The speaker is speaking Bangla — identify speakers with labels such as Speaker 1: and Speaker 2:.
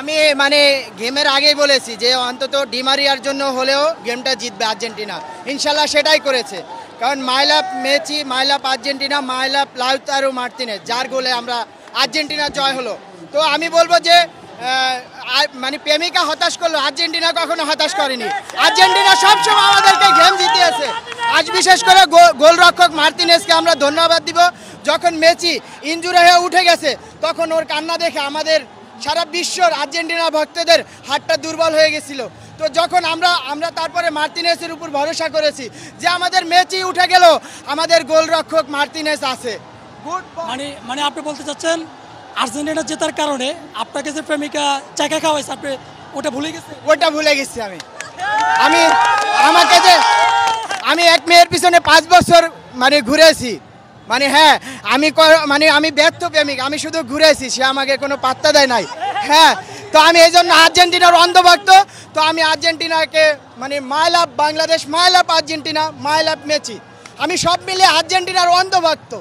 Speaker 1: আমি মানে গেমের আগেই বলেছি যে অন্তত ডিমারিয়ার জন্য হলেও গেমটা জিতবে আর্জেন্টিনা, ইনশাল্লাহ সেটাই করেছে। কারণ মাইলাপ মেসি, মাইলাপ আর্জেন্টিনা, মাইলাপ লাউতারো মার্টিনেজ, যার গোলে আমরা আর্জেন্টিনা জয় হলো। তো আমি বলবো যে মানে প্রেমিকা হতাশ করলো, আর্জেন্টিনা কখনো হতাশ করেনি। আর্জেন্টিনা সবসময় আমাদেরকে গেম জিতিয়েছে। আজ বিশেষ করে গোলরক্ষক মার্টিনেজকে আমরা ধন্যবাদ দিব। যখন মেসি ইনজুরি হয়ে উঠে গেছে তখন ওর কান্না দেখে আমাদের সারা বিশ্বর আর্জেন্টিনা ভক্তদের হাতটা দুর্বল হয়ে গেছিল। তো যখন আমরা তারপরে মার্টিনেজের উপর ভরসা করেছি যে আমাদের মেসি উঠে গেল, আমাদের গোলরক্ষক মার্টিনেজ আছে।
Speaker 2: মানে আপনি বলতে চাচ্ছেন আর্জেন্টিনা জেতার কারণে আপনাকে যে প্রেমিকা চাকা খাওয়াইছে আপনি ওটা ভুলে গেছেন?
Speaker 1: ওটা ভুলে গেছি আমি আমাকে যে আমি এক মেয়ের পিছনে 5 বছর মানে ঘুরেছি, মানে হ্যাঁ আমি ব্যর্থ প্রেমিক, আমি শুধু ঘুরেছি, সে আমাকে কোনো পাত্তা দেয় নাই। হ্যাঁ, তো আমি এই জন্য আর্জেন্টিনার অন্ধভক্ত। তো আমি আর্জেন্টিনাকে মানে মাই লাভ বাংলাদেশ, মাই লাভ আর্জেন্টিনা, মাই লাভ মেসি, আমি সব মিলিয়ে আর্জেন্টিনার অন্ধভক্ত।